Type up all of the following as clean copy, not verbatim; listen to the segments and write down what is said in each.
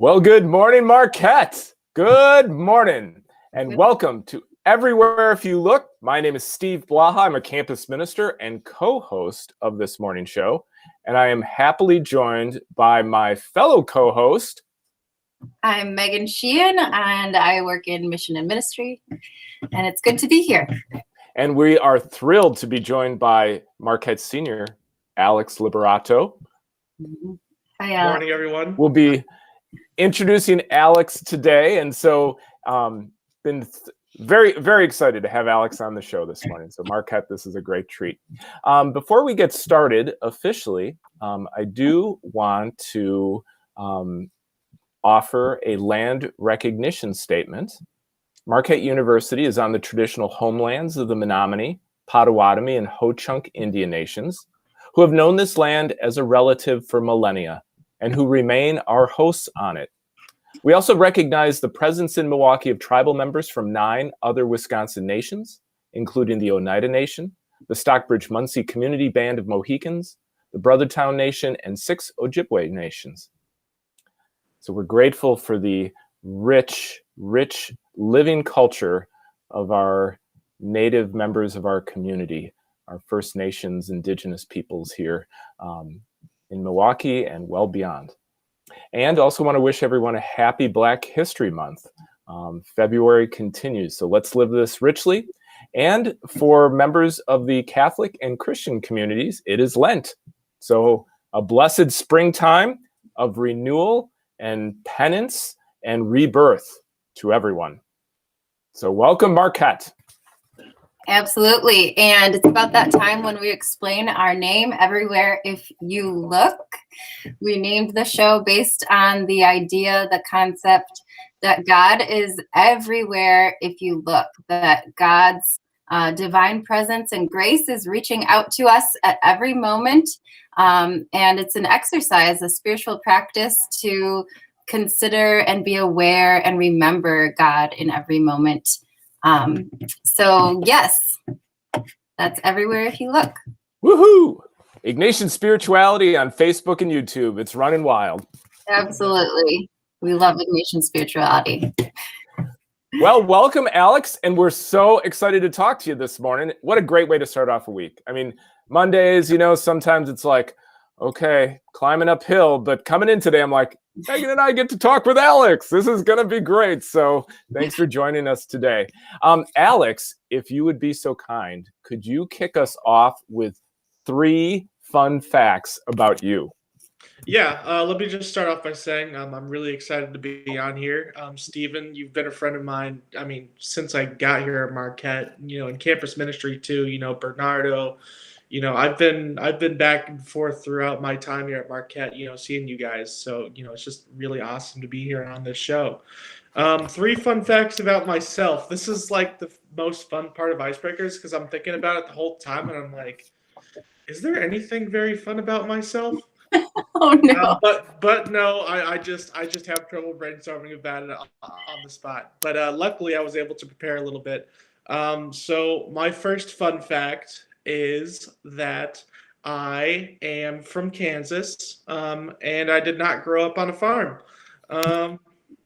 Well, good morning, Marquette. Good morning, and welcome to Everywhere If You Look. My name is Steve Blaha. I'm a campus minister and co-host of this morning show, and I am happily joined by my fellow co-host. I'm Megan Sheehan, and I work in mission and ministry, and it's good to be here. And we are thrilled to be joined by Marquette Senior, Alex Liberato. Hi, Good morning, everyone. We'll be introducing Alex today, and so been very, very excited to have Alex on the show this morning. So Marquette, this is a great treat. Before we get started officially, I do want to offer a land recognition statement. Marquette University is on the traditional homelands of the Menominee, Potawatomi, and Ho-Chunk Indian nations, who have known this land as a relative for millennia, and who remain our hosts on it. We also recognize the presence in Milwaukee of tribal members from 9 other Wisconsin nations, including the Oneida Nation, the Stockbridge-Munsee Community Band of Mohicans, the Brothertown Nation, and 6 Ojibwe nations. So we're grateful for the rich, rich living culture of our native members of our community, our First Nations, Indigenous peoples here in Milwaukee and well beyond. And also want to wish everyone a happy Black History Month. February continues, so let's live this richly. And for members of the Catholic and Christian communities, it is Lent. So a blessed springtime of renewal and penance and rebirth to everyone. So welcome, Marquette. Absolutely. And it's about that time when we explain our name, Everywhere If You Look. We named the show based on the idea, the concept that God is everywhere if you look, that God's divine presence and grace is reaching out to us at every moment. And it's an exercise, a spiritual practice to consider and be aware and remember God in every moment. So yes, that's Everywhere If You Look. Woohoo! Ignatian Spirituality on Facebook and YouTube. It's running wild. Absolutely. We love Ignatian Spirituality. Well, welcome, Alex. And we're so excited to talk to you this morning. What a great way to start off a week. I mean, Mondays, sometimes it's like, okay, climbing uphill, but coming in today, I'm like, Megan and I get to talk with Alex. This is going to be great. So thanks for joining us today. Alex, if you would be so kind, could you kick us off with 3 fun facts about you? Yeah, let me just start off by saying I'm really excited to be on here. Stephen, you've been a friend of mine, since I got here at Marquette, in campus ministry too, Bernardo. I've been back and forth throughout my time here at Marquette, seeing you guys. So, it's just really awesome to be here on this show. 3 fun facts about myself. This is like the most fun part of Icebreakers because I'm thinking about it the whole time and I'm like, is there anything very fun about myself? Oh no. But no, I just have trouble brainstorming about it on the spot. But luckily I was able to prepare a little bit. So my first fun fact is that I am from Kansas, and I did not grow up on a farm.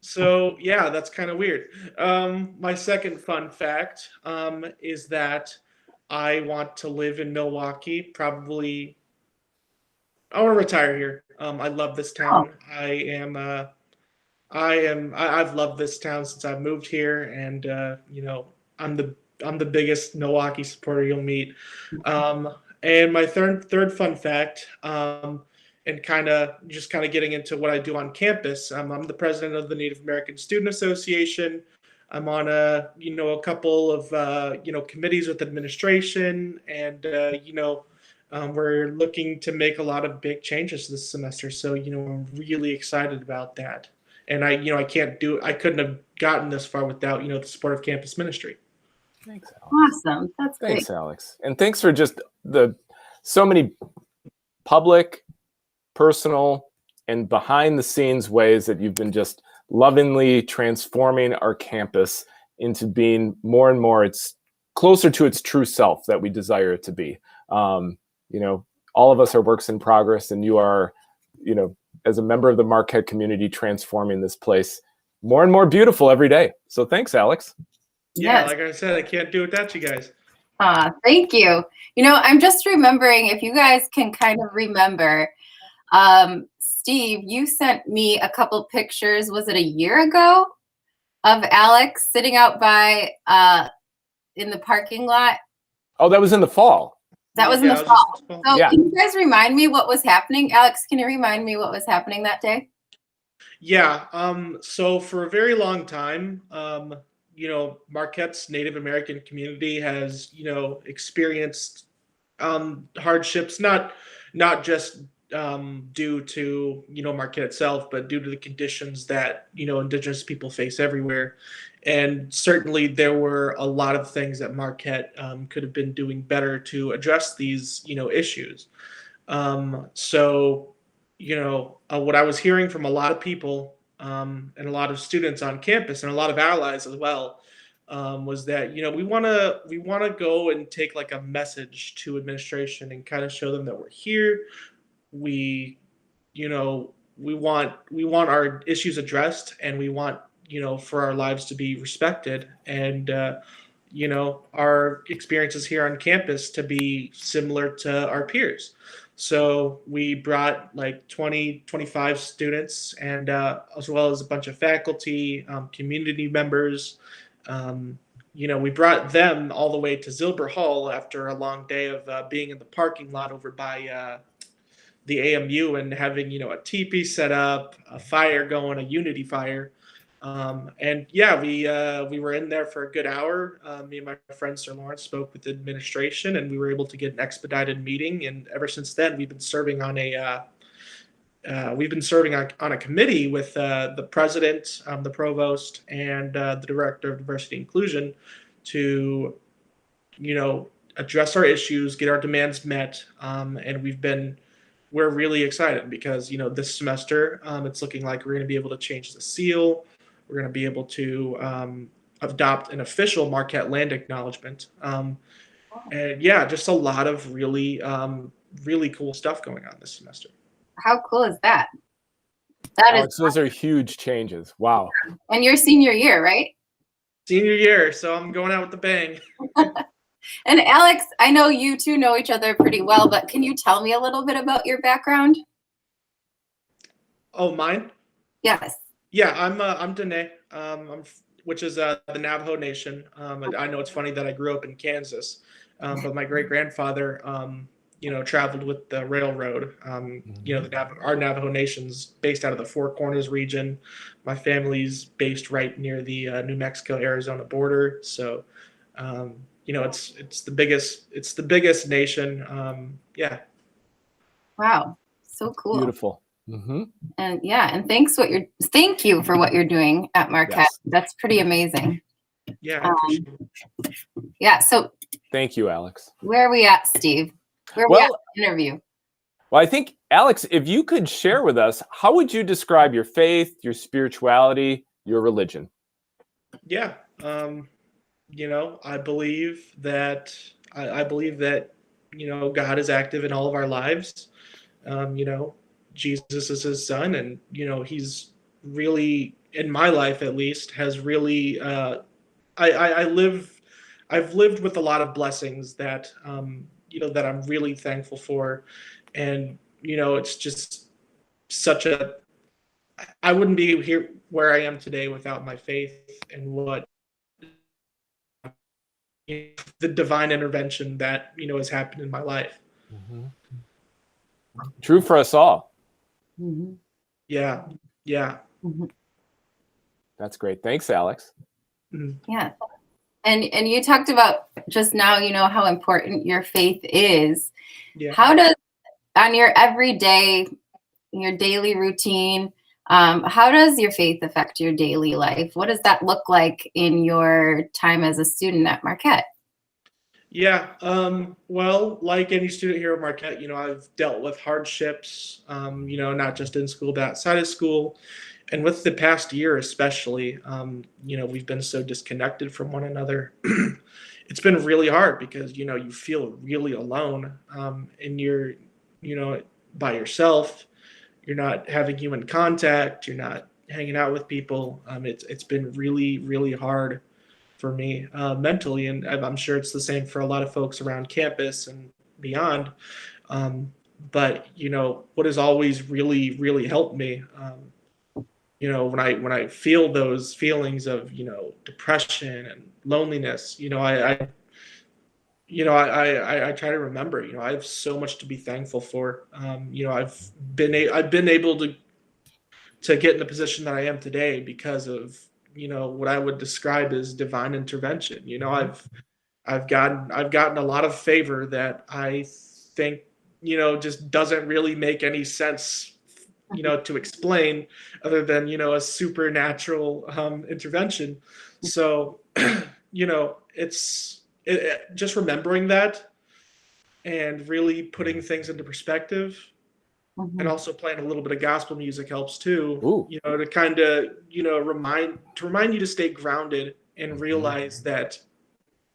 So yeah, that's kind of weird. My second fun fact is that I want to live in Milwaukee. Probably, I want to retire here. I love this town. I've loved this town since I moved here, and I'm the biggest Milwaukee supporter you'll meet. And my third fun fact, and kind of getting into what I do on campus. I'm the president of the Native American Student Association. I'm on a couple of committees with administration, and we're looking to make a lot of big changes this semester. So I'm really excited about that. And I couldn't have gotten this far without the support of campus ministry. Thanks, Alex. Awesome. That's great. Thanks, Alex. And thanks for just so many public, personal, and behind the scenes ways that you've been just lovingly transforming our campus into being more and more it's closer to its true self that we desire it to be. All of us are works in progress, and you are, as a member of the Marquette community, transforming this place more and more beautiful every day. So thanks, Alex. Yeah, Yes. like I said, I can't do it without you guys. Thank you. I'm just remembering, if you guys can kind of remember, Steve, you sent me a couple pictures, was it a year ago, of Alex sitting out by in the parking lot? Oh, that was in the fall. That was in Yeah, the it was fall. just fall. So Yeah. can you guys remind me what was happening? Alex, can you remind me what was happening that day? Yeah. So for a very long time, Marquette's Native American community has, experienced hardships, not just due to Marquette itself, but due to the conditions that Indigenous people face everywhere. And certainly, there were a lot of things that Marquette could have been doing better to address these issues. So, what I was hearing from a lot of people and a lot of students on campus and a lot of allies as well was that we want to go and take like a message to administration and kind of show them that we're here. We we want our issues addressed, and we want for our lives to be respected, and our experiences here on campus to be similar to our peers. So we brought like 25 students, and as well as a bunch of faculty, community members. We brought them all the way to Zilber Hall after a long day of being in the parking lot over by the AMU, and having a teepee set up, a fire going, a unity fire, and yeah, we were in there for a good hour. Me and my friend Sir Lawrence spoke with the administration, and we were able to get an expedited meeting. And ever since then, we've been serving on a committee with the president, the provost, and the director of diversity and inclusion to address our issues, get our demands met, and we're really excited because this semester it's looking like we're going to be able to change the seal. We're going to be able to adopt an official Marquette land acknowledgement, and yeah, just a lot of really cool stuff going on this semester. How cool is that? That is, Alex, those are huge changes. Wow. and your senior year, right? Senior year, so I'm going out with a bang. And Alex, I know you two know each other pretty well, but can you tell me a little bit about your background? Oh, mine? Yes. Yeah, I'm Dene, which is the Navajo Nation. I know it's funny that I grew up in Kansas, but my great grandfather, traveled with the railroad. Our Navajo Nation's based out of the Four Corners region. My family's based right near the New Mexico Arizona border. So, it's the biggest nation. Yeah. Wow. So cool. Beautiful. Mm-hmm. And yeah, and thank you for what you're doing at Marquette. Yes. That's pretty amazing. Yeah, I appreciate it. Yeah. So Thank you, Alex. where are we at, Steve? Where are we at in the interview? Well, I think, Alex, if you could share with us, how would you describe your faith, your spirituality, your religion? Yeah. I believe that God is active in all of our lives. Jesus is his son, and he's really, in my life at least, has really I've lived with a lot of blessings that that I'm really thankful for. And it's just I wouldn't be here where I am today without my faith and what the divine intervention that has happened in my life. Mm-hmm. True for us all. Mm-hmm. Yeah. Mm-hmm. That's great. Thanks, Alex. Yeah. And you talked about just now, how important your faith is. Yeah. How does, on your everyday, your daily routine, how does your faith affect your daily life? What does that look like in your time as a student at Marquette? Yeah. Well, like any student here at Marquette, I've dealt with hardships, not just in school, but outside of school. And with the past year, especially, we've been so disconnected from one another. It's been really hard because, you feel really alone, and you're, by yourself. you're not having human contact, you're not hanging out with people. It's been really, really hard for me mentally, and I'm sure it's the same for a lot of folks around campus and beyond. Um, but what has always really, really helped me, when I feel those feelings of depression and loneliness, I try to remember, I have so much to be thankful for. I've been able to get in the position that I am today because of what I would describe as divine intervention. I've gotten a lot of favor that I think just doesn't really make any sense to explain other than a supernatural intervention. So just remembering that and really putting things into perspective, and also playing a little bit of gospel music helps too. Ooh. To kind of remind you to stay grounded and realize that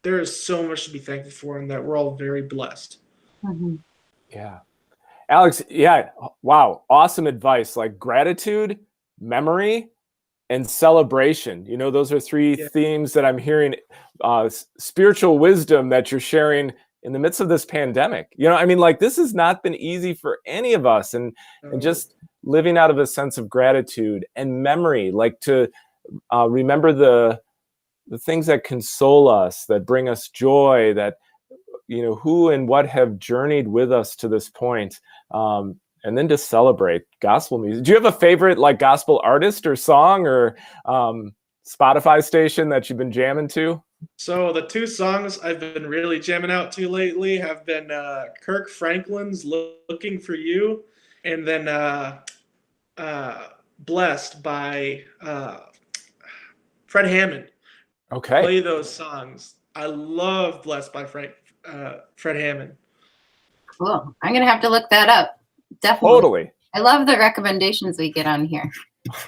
there is so much to be thankful for, and that we're all very blessed. Yeah. Alex, yeah, wow, awesome advice. Like gratitude, memory, and celebration. Those are three themes that I'm hearing. Spiritual wisdom that you're sharing in the midst of this pandemic. Like this has not been easy for any of us, and just living out of a sense of gratitude and memory, like to remember the things that console us, that bring us joy, that who and what have journeyed with us to this point, and then to celebrate gospel music. Do you have a favorite like gospel artist or song or Spotify station that you've been jamming to? So the two songs I've been really jamming out to lately have been Kirk Franklin's "Looking for You," and then "Blessed" by Fred Hammond. Okay. Play those songs. I love "Blessed" by Fred Hammond. Cool. I'm gonna have to look that up. Definitely. Totally. I love the recommendations we get on here.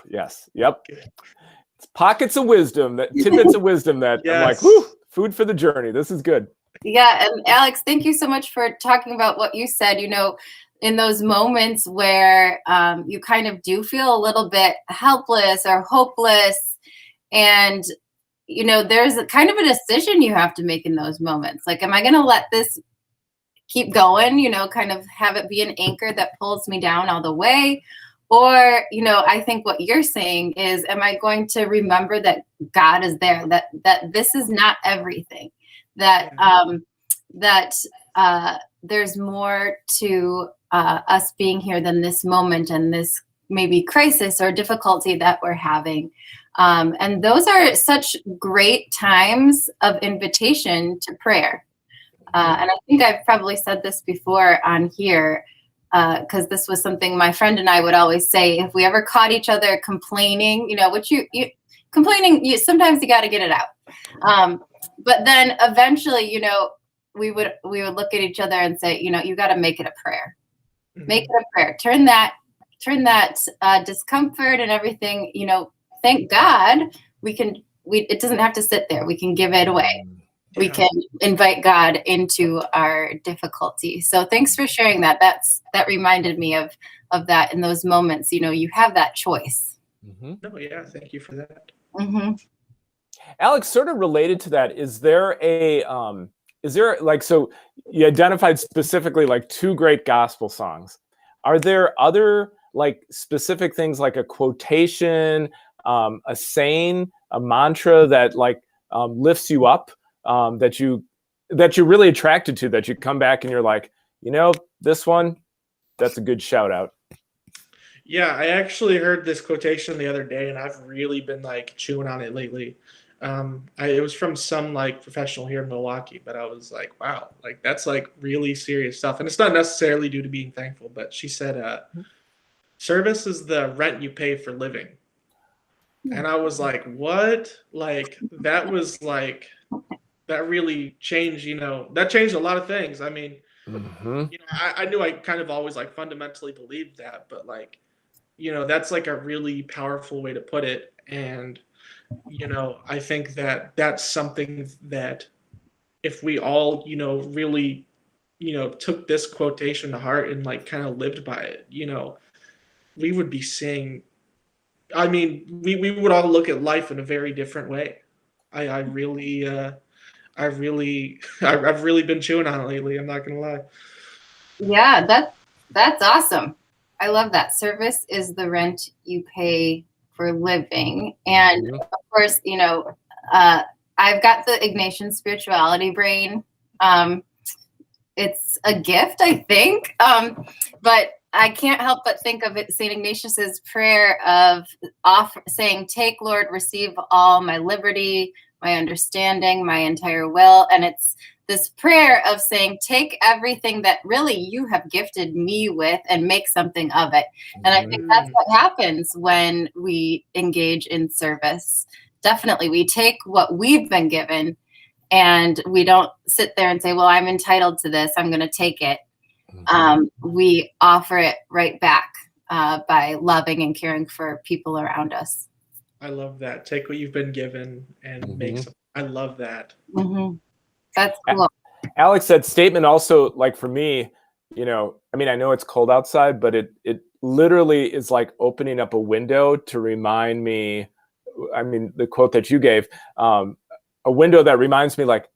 Yes. Yep. It's pockets of wisdom, tidbits of wisdom that Yes. I'm like, whoo, food for the journey. This is good. Yeah, and Alex, thank you so much for talking about what you said. In those moments where you kind of do feel a little bit helpless or hopeless, and there's a kind of a decision you have to make in those moments. Like, am I going to let this keep going? Kind of have it be an anchor that pulls me down all the way, or I think what you're saying is, am I going to remember that God is there, that this is not everything, that there's more to us being here than this moment and this maybe crisis or difficulty that we're having. And those are such great times of invitation to prayer. And I think I've probably said this before on here, because this was something my friend and I would always say. If we ever caught each other complaining, which you complaining, sometimes you got to get it out. But then eventually, we would look at each other and say, you got to make it a prayer. Make it a prayer. Turn that discomfort and everything, thank God it doesn't have to sit there. We can give it away. We can invite God into our difficulty. So thanks for sharing that. That reminded me of that in those moments. You have that choice. No, yeah, thank you for that. Alex, sort of related to that, is there so you identified specifically like two great gospel songs. Are there other like specific things like a quotation, a saying, a mantra that like lifts you up, that you're really attracted to, that you come back and you're like, this one, that's a good shout out? Yeah, I actually heard this quotation the other day, and I've really been like chewing on it lately. It was from some like professional here in Milwaukee, but I was like, wow, like that's like really serious stuff. And it's not necessarily due to being thankful, but she said, service is the rent you pay for living. And I was like, what? Like, that was like, that really changed, that changed a lot of things. I mean, I knew I kind of always like fundamentally believed that, but like, that's like a really powerful way to put it. And, I think that that's something that if we all, really, took this quotation to heart and like kind of lived by it, we would be seeing. I mean, we would all look at life in a very different way. I really, I've really been chewing on it lately. I'm not gonna lie. Yeah, that's awesome. I love that. Service is the rent you pay for living. And Mhm. of course, uh, I've got the Ignatian spirituality brain. Um, it's a gift, I think. But I can't help but think of it, St. Ignatius's prayer of saying, "Take, Lord, receive all my liberty, my understanding, my entire will." And it's this prayer of saying, take everything that really you have gifted me with and make something of it. And I think that's Mm, what happens when we engage in service. Definitely, we take what we've been given and we don't sit there and say, well, I'm entitled to this, I'm going to take it. We offer it right back by loving and caring for people around us. I love that. Take what you've been given and make Mhm. some. I love that. Mm-hmm. That's A- cool. Alex, that statement also, like for me, I mean, I know it's cold outside, but it literally is like opening up a window to remind me. I mean, the quote that you gave, a window that reminds me, like,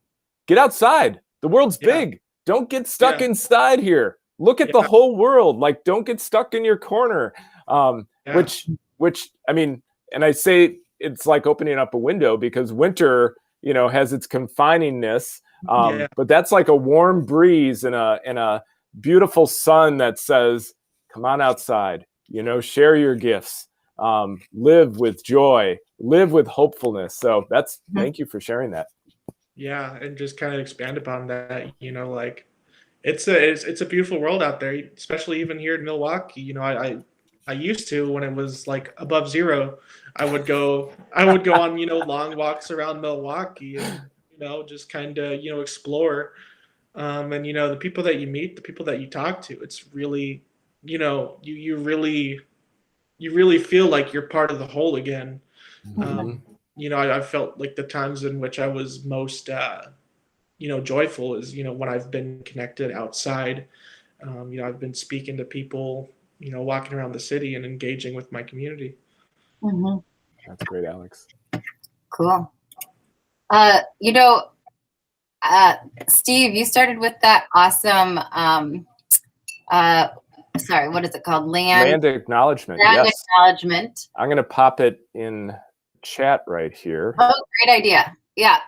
get outside. The world's Yeah, big. Don't get stuck yeah, inside here. Look at the yeah, whole world. Like, don't get stuck in your corner. Um, yeah, which, which, I mean, and I say it's like opening up a window because winter, has its confiningness. yeah. But that's like a warm breeze and a beautiful sun that says, "Come on outside. Share your gifts. Live with joy. Live with hopefulness." So thank you for sharing that. Yeah, and just kind of expand upon that. Like it's a beautiful world out there, especially even here in Milwaukee. I used to when it was like above zero, I would go on long walks around Milwaukee and just kind of explore. And the people that you meet, the people that you talk to, it's really you really feel like you're part of the whole again. Mhm. I felt like the times in which I was most joyful is when I've been connected outside. I've been speaking to people, walking around the city and engaging with my community. Mm-hmm. That's great, Alex. Cool. Uh, you know, uh, Steve, you started with that awesome, uh, sorry, what is it called? Land acknowledgement. Land Yes. acknowledgement. I'm going to pop it in chat right here. Oh, great idea. Yeah,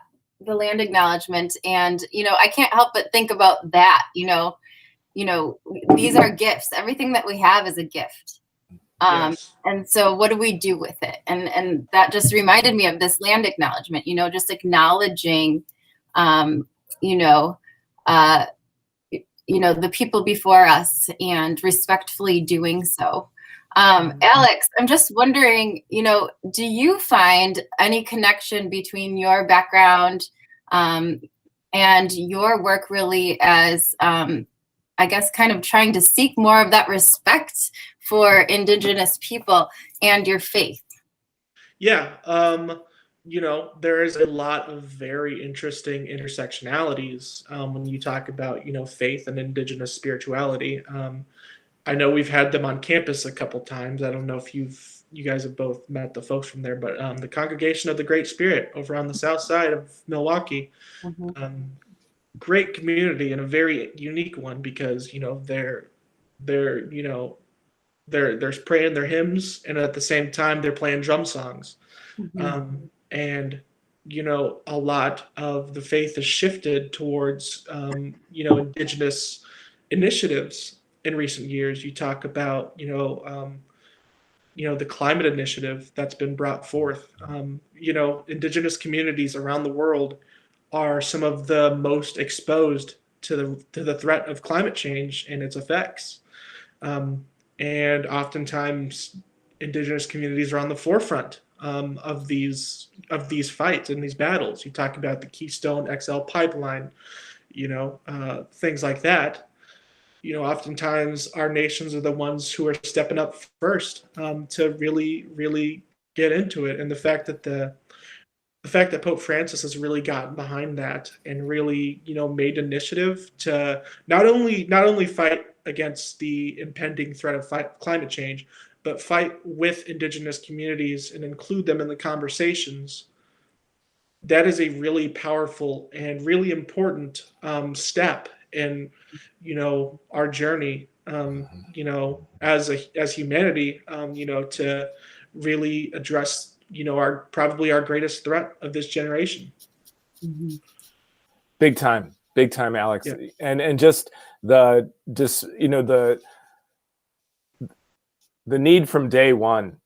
the land acknowledgement. And, I can't help but think about that, these are gifts. Everything that we have is a gift. Yes. And so what do we do with it? And that just reminded me of this land acknowledgement, just acknowledging, um, you know, uh, the people before us and respectfully doing so. Alex, I'm just wondering, do you find any connection between your background and your work really as, I guess, kind of trying to seek more of that respect for Indigenous people and your faith? Yeah. There is a lot of very interesting intersectionalities when you talk about, faith and indigenous spirituality. I know we've had them on campus a couple times. I don't know if you guys have both met the folks from there, but the Congregation of the Great Spirit over on the south side of Milwaukee, Mhm. um, great community and a very unique one because they're they're praying their hymns and at the same time they're playing drum songs, Mhm. and a lot of the faith has shifted towards indigenous initiatives in recent years. You talk about the climate initiative that's been brought forth. Indigenous communities around the world are some of the most exposed to the threat of climate change and its effects. Um, and oftentimes, indigenous communities are on the forefront of these fights and these battles. You talk about the Keystone XL pipeline, things like that. Oftentimes our nations are the ones who are stepping up first to really, really get into it. And the fact that Pope Francis has really gotten behind that and really, made initiative to not only fight against the impending threat of climate change, but fight with Indigenous communities and include them in the conversations, that is a really powerful and really important step in, our journey, as humanity, to really address, our probably our greatest threat of this generation. Mm-hmm. Big time, Alex. Yeah. And just the the need from day one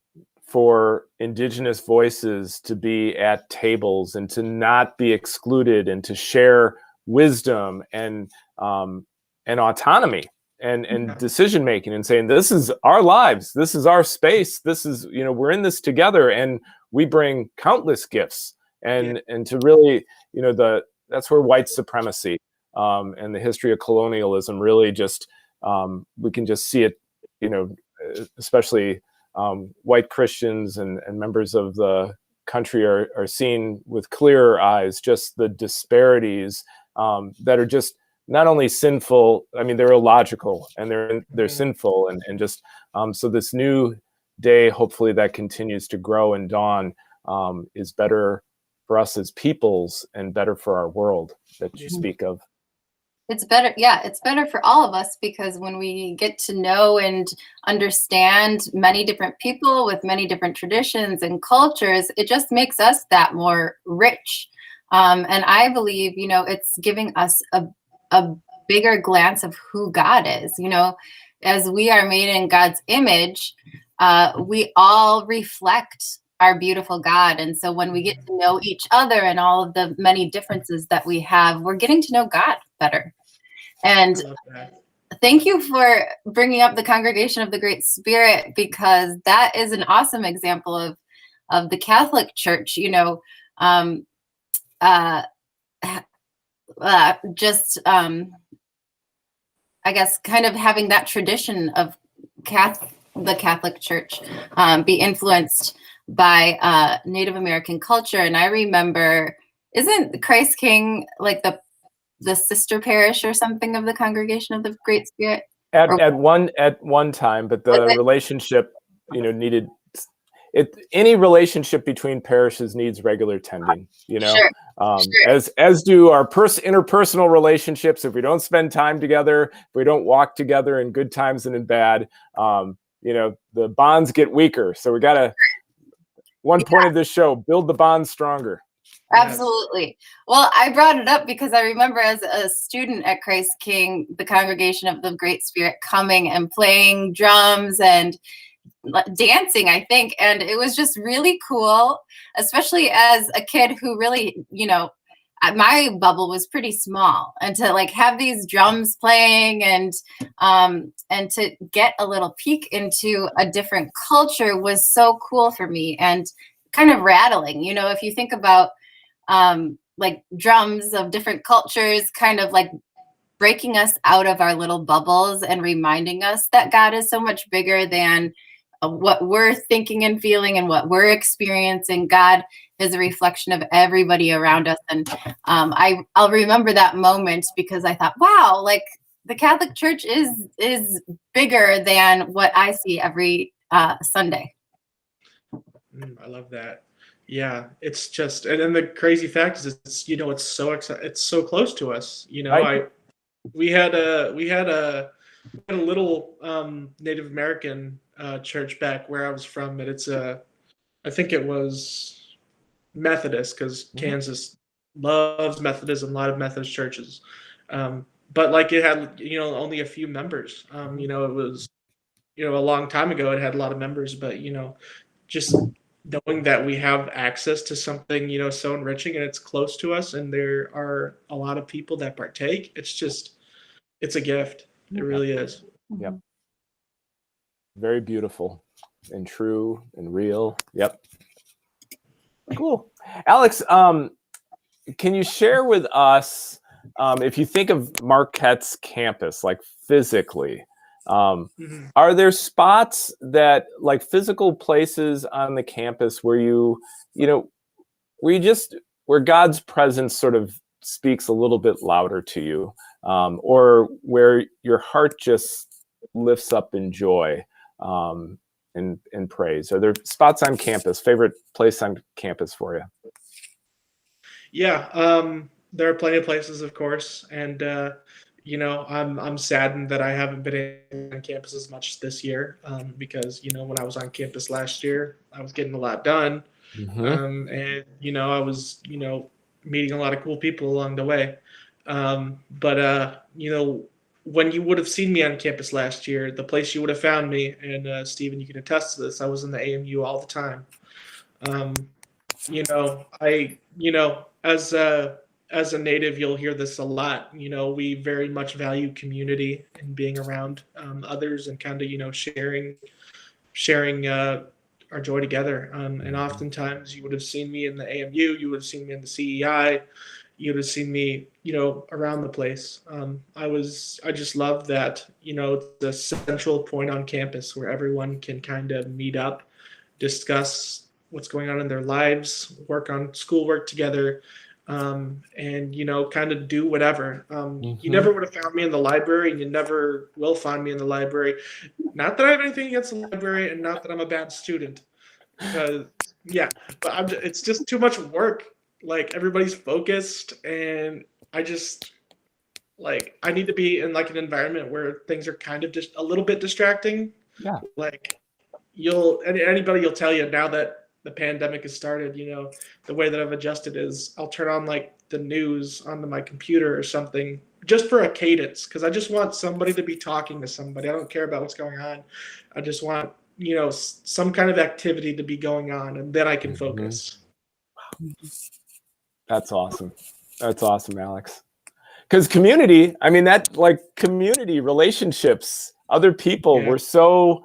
for Indigenous voices to be at tables and to not be excluded and to share wisdom and autonomy and decision making, and saying, this is our lives, this is our space, this is, we're in this together, and we bring countless gifts, and to really, that's where white supremacy and the history of colonialism really just, we can just see it, especially white Christians and members of the country are seeing with clearer eyes just the disparities that are just not only sinful, I mean, they're illogical, and they're sinful, and just so this new day, hopefully that continues to grow and dawn, is better for us as peoples and better for our world that you speak of. It's better. Yeah, it's better for all of us, because when we get to know and understand many different people with many different traditions and cultures, it just makes us that more rich. And I believe, it's giving us a bigger glance of who God is. As we are made in God's image, we all reflect our beautiful God. And so when we get to know each other and all of the many differences that we have, we're getting to know God better. And thank you for bringing up the Congregation of the Great Spirit, because that is an awesome example of the Catholic Church, I guess kind of having that tradition of the Catholic Church be influenced by Native American culture. And I remember, isn't Christ King like the sister parish or something of the Congregation of the Great Spirit? At one time, but the relationship, needed it. Any relationship between parishes needs regular tending, Sure. As do our interpersonal relationships. If we don't spend time together, if we don't walk together in good times and in bad, the bonds get weaker. So we gotta, point of this show, build the bonds stronger. Absolutely. Well, I brought it up because I remember as a student at Christ King, the Congregation of the Great Spirit coming and playing drums and dancing, I think. And it was just really cool, especially as a kid who really, my bubble was pretty small, and to like have these drums playing and to get a little peek into a different culture was so cool for me, and kind of rattling. If you think about like drums of different cultures, kind of like breaking us out of our little bubbles and reminding us that God is so much bigger than what we're thinking and feeling and what we're experiencing. God is a reflection of everybody around us. And I'll remember that moment, because I thought, wow, like the Catholic Church is bigger than what I see every Sunday. I love that. Yeah, it's just, and then the crazy fact is, it's it's so close to us. We had a little Native American church back where I was from, and I think it was Methodist, because Kansas loves Methodism, a lot of Methodist churches. But like it had only a few members. It was a long time ago. It had a lot of members, but just knowing that we have access to something so enriching, and it's close to us, and there are a lot of people that partake, it's a gift. It really is. Yep. Very beautiful and true and real. Yep. Cool. Alex, can you share with us, if you think of Marquette's campus, like physically, are there spots that, like physical places on the campus where where God's presence sort of speaks a little bit louder to you, or where your heart just lifts up in joy? and praise? Are there spots on campus, favorite place on campus for you? Yeah, there are plenty of places, of course, and I'm saddened that I haven't been on campus as much this year, because when I was on campus last year, I was getting a lot done, Mm-hmm. and I was meeting a lot of cool people along the way, but when you would have seen me on campus last year, the place you would have found me, and Stephen, you can attest to this, I was in the AMU all the time. Um, as a native, you'll hear this a lot. We very much value community and being around others and kind of sharing our joy together. And oftentimes, you would have seen me in the AMU, you would have seen me in the CEI, you would have seen me around the place. I just love that the central point on campus where everyone can kind of meet up, discuss what's going on in their lives, work on schoolwork together, and kind of do whatever. You Mm-hmm. never would have found me in the library, and you never will find me in the library. Not that I have anything against the library, and not that I'm a bad student, because yeah, but it's just too much work. Like, everybody's focused, and I just I need to be in an environment where things are kind of just a little bit distracting. Yeah. Like, anybody will tell you now that the pandemic has started, the way that I've adjusted is I'll turn on the news onto my computer or something just for a cadence, because I just want somebody to be talking to somebody. I don't care about what's going on. I just want some kind of activity to be going on, and then I can focus. That's awesome. That's awesome, Alex. Because community, I mean, that community relationships, other people, Yeah. we're so,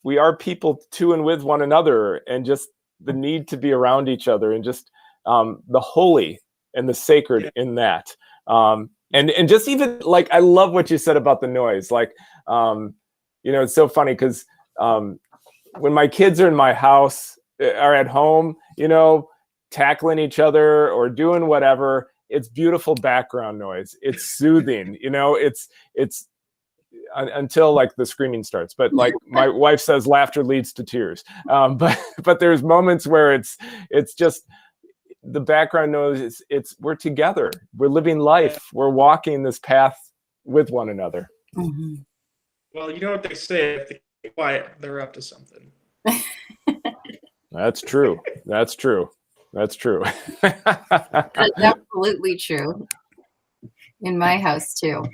we are people to and with one another, and just the need to be around each other, and just the holy and the sacred in that. And just even I love what you said about the noise. It's so funny because when my kids are in my house, are at home, tackling each other or doing whatever, it's beautiful background noise. It's soothing, it's until the screaming starts. But my wife says, laughter leads to tears. But there's moments where it's just the background noise. We're together. We're living life. We're walking this path with one another. Mm-hmm. Well, you know what they say: if they're quiet, they're up to something. That's true. That's true. That's true. That's absolutely true. In my house too.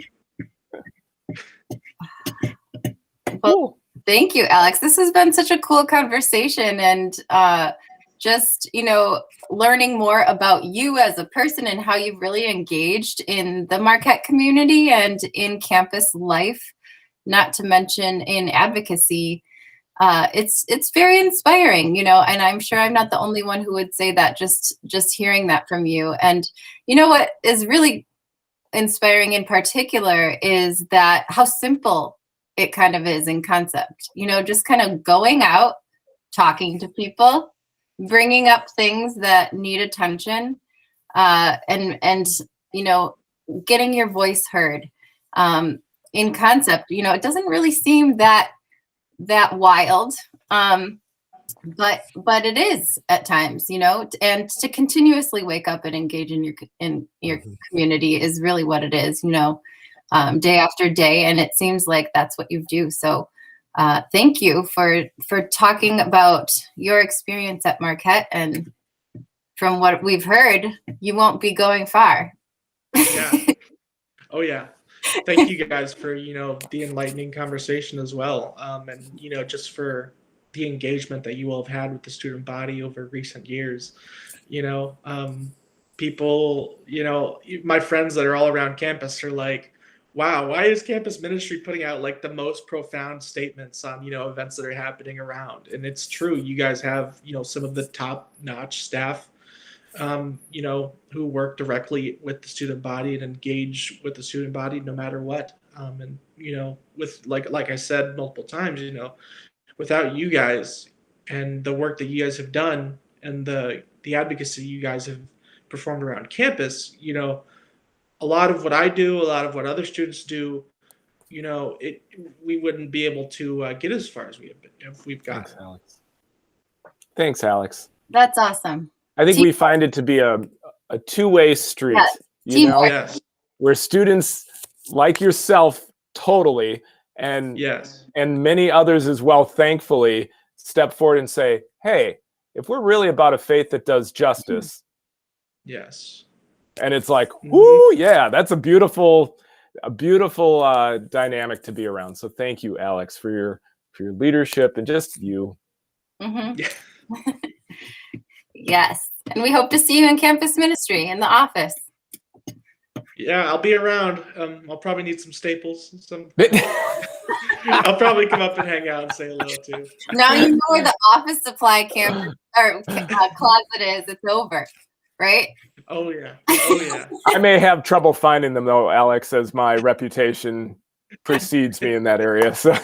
Well, thank you, Alex. This has been such a cool conversation, and just learning more about you as a person and how you've really engaged in the Marquette community and in campus life, not to mention in advocacy. It's very inspiring, and I'm sure I'm not the only one who would say that, just hearing that from you. And what is really inspiring in particular is that how simple it kind of is in concept, just kind of going out, talking to people, bringing up things that need attention, and getting your voice heard. In concept, it doesn't really seem that wild, but it is at times, and to continuously wake up and engage in your community is really what it is, day after day, and it seems like that's what you do. So thank you for talking about your experience at Marquette, and from what we've heard, you won't be going far. Yeah. Oh yeah. Thank you guys for the enlightening conversation as well, and just for the engagement that you all have had with the student body over recent years. People, my friends that are all around campus are like, wow, why is campus ministry putting out the most profound statements on events that are happening around? And it's true, you guys have some of the top notch staff who work directly with the student body and engage with the student body no matter what. And with like I said multiple times, without you guys and the work that you guys have done and the advocacy you guys have performed around campus, a lot of what I do, a lot of what other students do, we wouldn't be able to get as far as we've gotten. Thanks, Alex. Thanks, Alex. That's awesome. I think we find it to be a two-way street, Yes. you know, Yes. where students like yourself totally, and Yes. and many others as well, thankfully, step forward and say, hey, if we're really about a faith that does justice, Yes. and it's like, whoo, yeah, that's a beautiful dynamic to be around. So thank you, Alex, for your leadership and just you. Mm-hmm. Yes. And we hope to see you in campus ministry in the office. Yeah, I'll be around. I'll probably need some staples. I'll probably come up and hang out and say hello too. Now you know where the office supply campus or closet is. It's over, right? Oh yeah. Oh yeah. I may have trouble finding them though, Alex, as my reputation precedes me in that area. So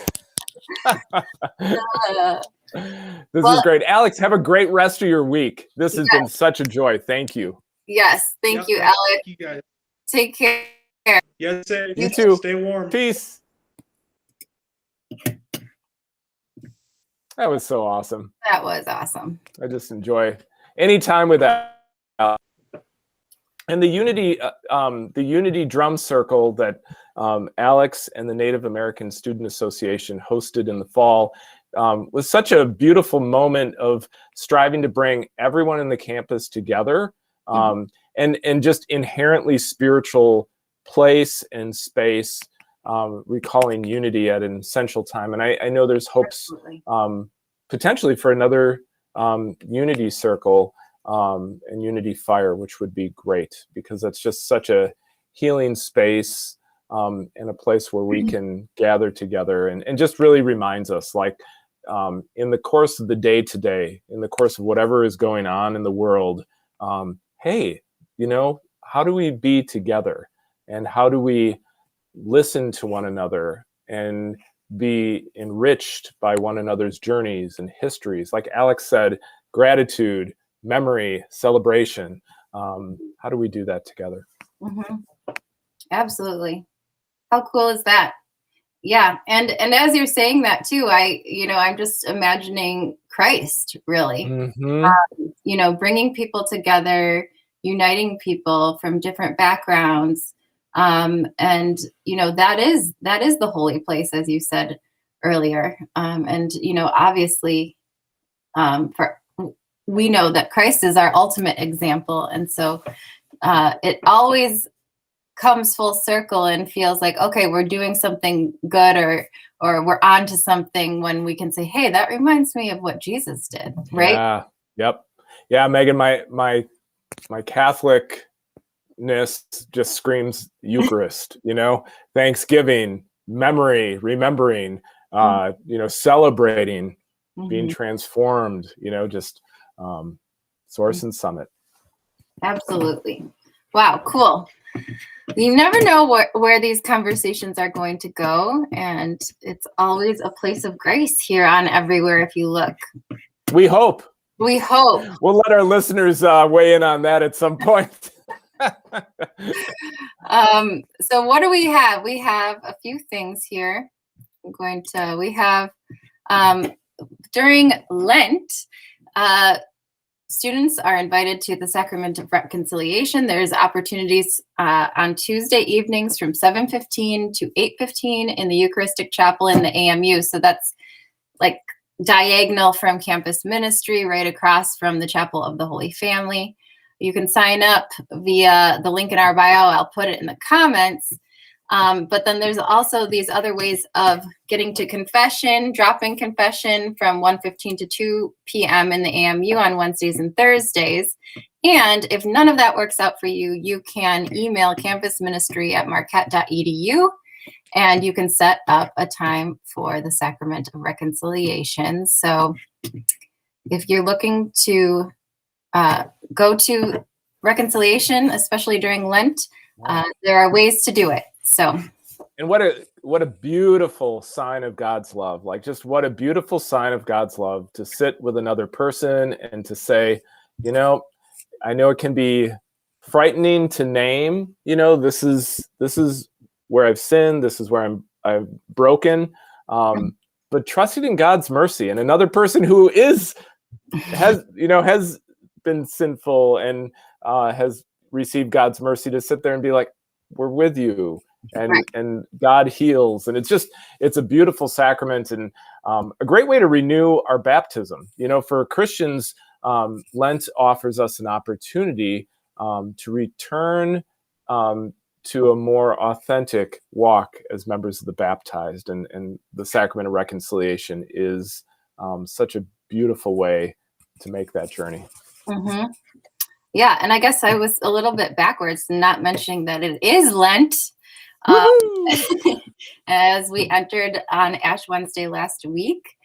this is great. Alex, have a great rest of your week. This has been such a joy. Thank you. Yes. Thank you, Alex. Thank you guys. Take care. Yes, you too. Stay warm. Peace. That was so awesome. That was awesome. I just enjoy any time with that. And the Unity Drum Circle that Alex and the Native American Student Association hosted in the fall was such a beautiful moment of striving to bring everyone in the campus together, and just inherently spiritual place and space, recalling unity at an essential time. And I know there's hopes potentially for another Unity Circle and Unity Fire, which would be great, because that's just such a healing space and a place where we can gather together, and just really reminds us, like, in the course of the day today, in the course of whatever is going on in the world, hey, how do we be together, and how do we listen to one another and be enriched by one another's journeys and histories? Like Alex said, gratitude, memory, celebration. How do we do that together? Absolutely. How cool is that? Yeah. And as you're saying that too, I'm just imagining Christ, really, bringing people together, uniting people from different backgrounds. And that is the holy place, as you said earlier. And obviously, we know that Christ is our ultimate example. And so it always comes full circle and feels like, okay, we're doing something good, or we're on to something, when we can say, hey, that reminds me of what Jesus did, right? Yeah. Yep. Yeah, Megan, my Catholicness just screams Eucharist, Thanksgiving, memory, remembering, celebrating, being transformed, just Source and Summit. Absolutely. Wow, cool. You never know where these conversations are going to go, and it's always a place of grace here on Everywhere If You Look. We hope. We hope. We'll let our listeners weigh in on that at some point. So what do we have? We have a few things here. We have during Lent, students are invited to the Sacrament of Reconciliation. There's opportunities on Tuesday evenings from 7:15 to 8:15 in the Eucharistic Chapel in the AMU. So that's like diagonal from campus ministry, right across from the Chapel of the Holy Family. You can sign up via the link in our bio. I'll put it in the comments. But then there's also these other ways of getting to confession, drop-in confession from 1:15 to 2 p.m. in the AMU on Wednesdays and Thursdays. And if none of that works out for you, you can email campusministry@marquette.edu, and you can set up a time for the Sacrament of Reconciliation. So if you're looking to go to reconciliation, especially during Lent, there are ways to do it. So, and what a beautiful sign of God's love. Like, just what a beautiful sign of God's love to sit with another person and to say, I know it can be frightening to name, this is where I've sinned. This is where I'm I've broken, but trusting in God's mercy. And another person who has been sinful and has received God's mercy, to sit there and be like, we're with you, and God heals. And it's a beautiful sacrament, and a great way to renew our baptism. For Christians, Lent offers us an opportunity to return to a more authentic walk as members of the baptized, and the sacrament of reconciliation is such a beautiful way to make that journey. Mm-hmm. Yeah, and I guess I was a little bit backwards, not mentioning that it is Lent, as we entered on Ash Wednesday last week.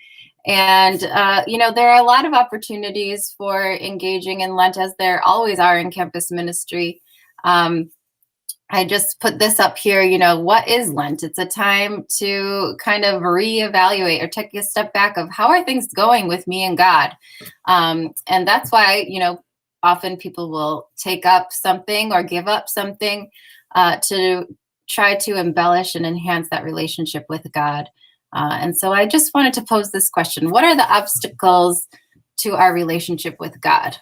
And, there are a lot of opportunities for engaging in Lent, as there always are in campus ministry. I just put this up here, what is Lent? It's a time to kind of reevaluate or take a step back of how are things going with me and God. And that's why, often people will take up something or give up something to try to embellish and enhance that relationship with God. And so I just wanted to pose this question. What are the obstacles to our relationship with God?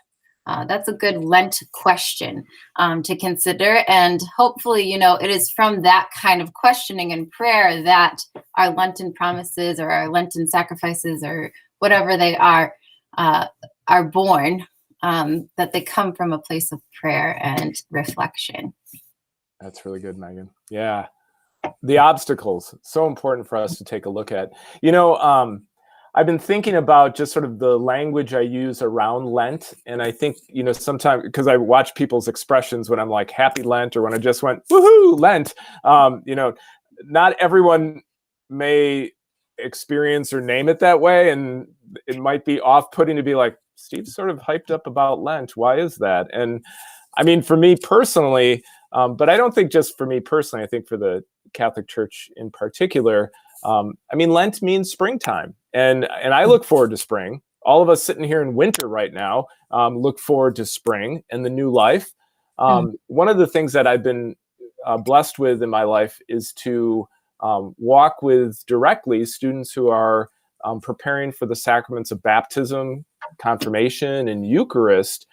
That's a good Lent question to consider. And hopefully, it is from that kind of questioning and prayer that our Lenten promises or our Lenten sacrifices or whatever they are born, that they come from a place of prayer and reflection. That's really good, Megan. Yeah. The obstacles, so important for us to take a look at. I've been thinking about just sort of the language I use around Lent. And I think, sometimes, because I watch people's expressions when I'm like, happy Lent, or when I just went, woohoo, Lent, not everyone may experience or name it that way. And it might be off-putting to be like, Steve's sort of hyped up about Lent. Why is that? And I mean, for me personally, but I don't think just for me personally, I think for the Catholic Church in particular, Lent means springtime. And I look forward to spring. All of us sitting here in winter right now look forward to spring and the new life. One of the things that I've been blessed with in my life is to walk with directly students who are preparing for the sacraments of baptism, confirmation, and Eucharist.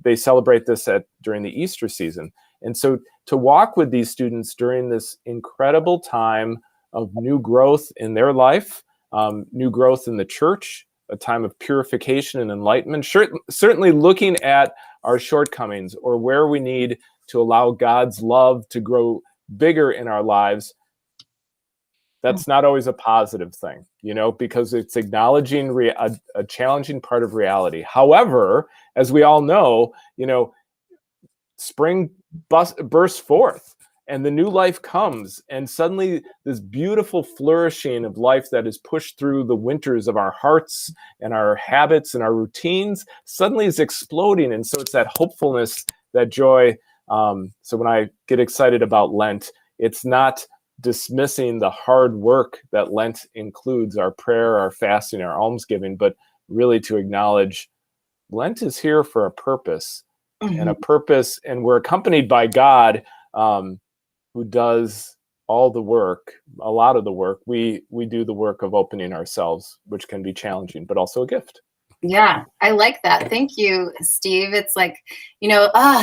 They celebrate this during the Easter season. And so to walk with these students during this incredible time of new growth in their life, new growth in the church, a time of purification and enlightenment, certainly looking at our shortcomings or where we need to allow God's love to grow bigger in our lives. That's not always a positive thing, because it's acknowledging a challenging part of reality. However, as we all know, spring bursts forth and the new life comes, and suddenly this beautiful flourishing of life that is pushed through the winters of our hearts and our habits and our routines suddenly is exploding. And so it's that hopefulness, that joy. So when I get excited about Lent, it's not dismissing the hard work that Lent includes, our prayer, our fasting, our almsgiving, but really to acknowledge Lent is here for a purpose. And a purpose, and we're accompanied by God, who does all the work, a lot of the work. We do the work of opening ourselves, which can be challenging, but also a gift. Yeah, I like that. Thank you, Steve. It's like,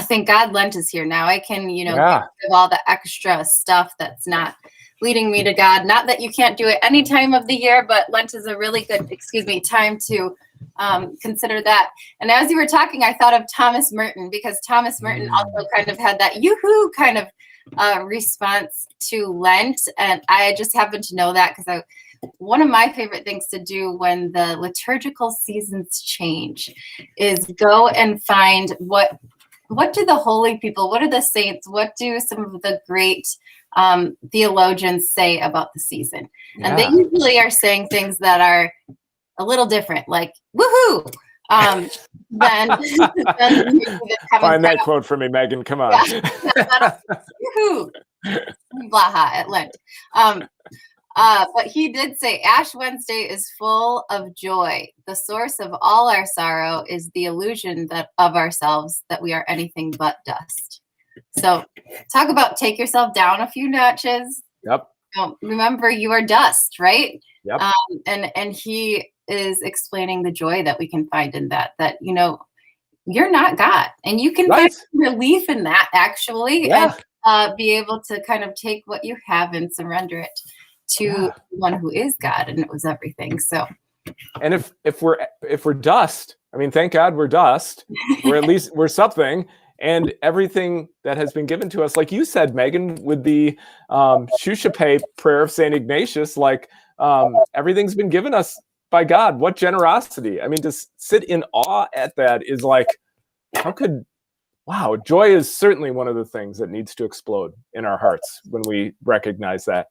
thank God Lent is here now. I can, get rid of all the extra stuff that's not leading me to God. Not that you can't do it any time of the year, but Lent is a really good, time to consider that. And as you were talking, I thought of Thomas Merton, because Thomas Merton also kind of had that yoo-hoo kind of response to Lent. And I just happen to know that because one of my favorite things to do when the liturgical seasons change is go and find what do the holy people, what are the saints, what do some of the great theologians say about the season? And they usually are saying things that are a little different, like woohoo. Then find that quote for me, Megan. Come on. Woohoo. Blaha at Lent. But he did say Ash Wednesday is full of joy. The source of all our sorrow is the illusion of ourselves that we are anything but dust. So talk about take yourself down a few notches. Yep. remember you are dust, right? Yep. And he is explaining the joy that we can find in that, you're not God, and you can Right. find relief in that, actually. Yeah. And be able to kind of take what you have and surrender it to the one who is God, and it was everything. So, and if we're dust, I mean, thank God we're dust. We're at least we're something. And everything that has been given to us, like you said, Megan, with the Shushape prayer of St. Ignatius, everything's been given us by God. What generosity. I mean, to sit in awe at that is like, wow, joy is certainly one of the things that needs to explode in our hearts when we recognize that.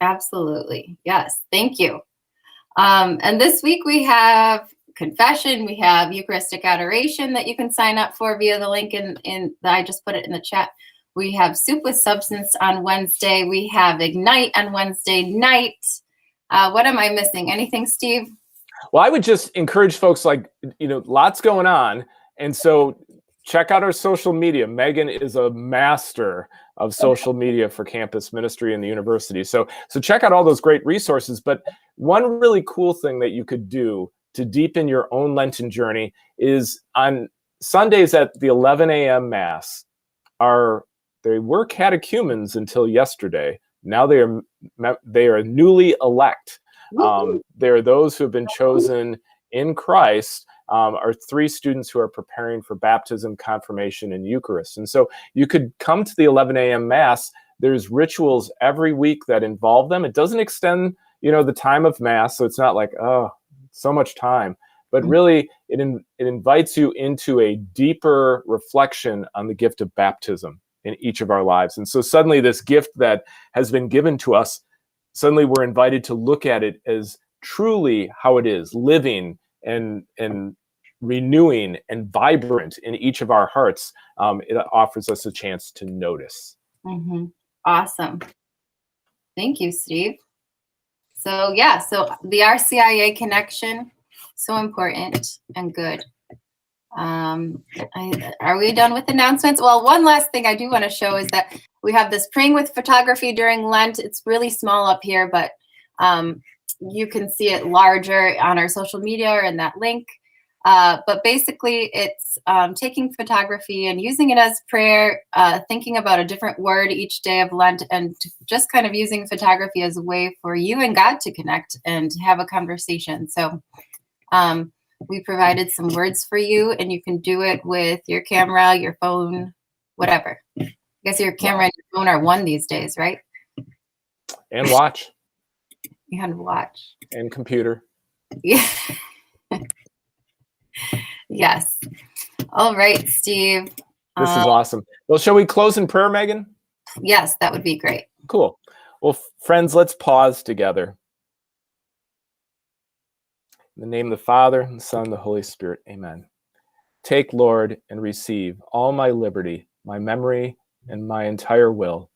Absolutely. Yes. Thank you. And this week we have confession, we have Eucharistic adoration that you can sign up for via the link I just put it in the chat. We have soup with substance on Wednesday. We have Ignite on Wednesday night. What am I missing? Anything, Steve? Well, I would just encourage folks, lots going on. And so check out our social media. Megan is a master of social media for campus ministry in the university. So check out all those great resources. But one really cool thing that you could do to deepen your own Lenten journey is on Sundays at the 11 a.m. Mass. They were catechumens until yesterday. Now they are newly elect. They are those who have been chosen in Christ. Are 3 students who are preparing for baptism, confirmation, and Eucharist. And so you could come to the 11 a.m. Mass. There's rituals every week that involve them. It doesn't extend, the time of Mass, so it's not like, oh, so much time. But really, it invites you into a deeper reflection on the gift of baptism in each of our lives. And so suddenly this gift that has been given to us, suddenly we're invited to look at it as truly how it is, living and renewing and vibrant in each of our hearts. It offers us a chance to notice. Mm-hmm. Awesome. Thank you, Steve. So the RCIA connection, so important and good. Are we done with announcements? Well, one last thing I do want to show is that we have this praying with photography during Lent. It's really small up here, but you can see it larger on our social media or in that link. But basically, it's taking photography and using it as prayer, thinking about a different word each day of Lent, and just kind of using photography as a way for you and God to connect and have a conversation. So we provided some words for you, and you can do it with your camera, your phone, whatever. I guess your camera and your phone are one these days, right? And watch. And watch. And computer. Yeah. Yes. All right, Steve. This is awesome. Well, shall we close in prayer, Megan? Yes, that would be great. Cool. Well, friends, let's pause together. In the name of the Father, and the Son, and the Holy Spirit, amen. Take, Lord, and receive all my liberty, my memory, and my entire will.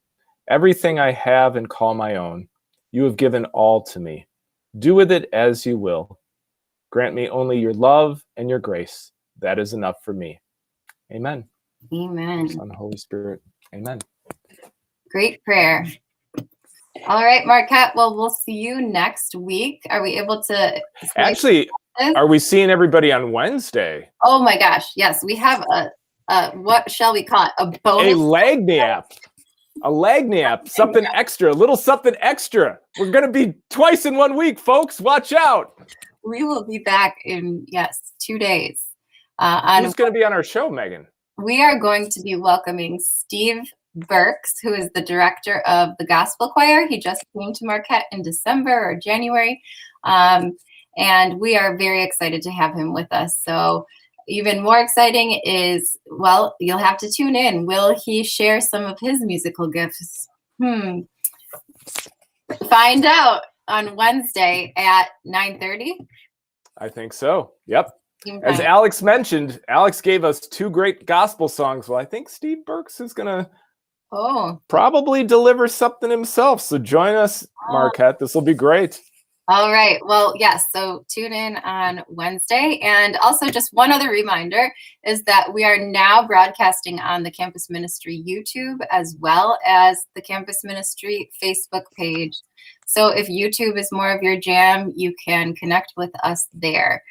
Everything I have and call my own, you have given all to me. Do with it as you will. Grant me only your love and your grace. That is enough for me. Amen. Amen. Son, Holy Spirit. Amen. Great prayer. All right, Marquette. Well, we'll see you next week. Are we able to? Actually, are we seeing everybody on Wednesday? Oh my gosh. Yes, we have a what shall we call it? A bonus. A lag nap. A lag nap. Something extra. A little something extra. We're going to be twice in 1 week, folks. Watch out. We will be back in, 2 days. Who's going to be on our show, Megan? We are going to be welcoming Steve Burks, who is the director of the Gospel Choir. He just came to Marquette in December or January. And we are very excited to have him with us. So even more exciting is, well, you'll have to tune in. Will he share some of his musical gifts? Find out on Wednesday at 9:30. I think so. Yep. As Alex mentioned, Alex gave us 2 great gospel songs. Well, I think Steve Burks is going to probably deliver something himself. So join us, Marquette. This will be great. All right. Well, yes. So tune in on Wednesday. And also, just one other reminder is that we are now broadcasting on the Campus Ministry YouTube as well as the Campus Ministry Facebook page. So if YouTube is more of your jam, you can connect with us there.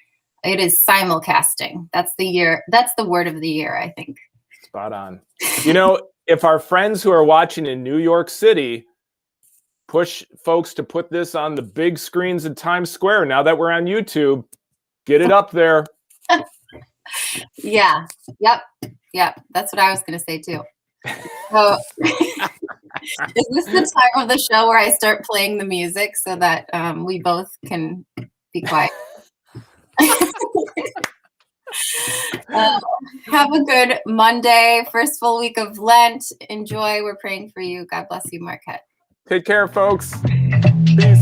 It is simulcasting. That's the word of the year, I think. Spot on. You know, if our friends who are watching in New York City push folks to put this on the big screens in Times Square, now that we're on YouTube, get it up there. Yeah. Yep. That's what I was going to say too. So, is this the time of the show where I start playing the music so that we both can be quiet? Have a good Monday, first full week of Lent. Enjoy. We're praying for you. God bless you, Marquette. Take care, folks. Peace.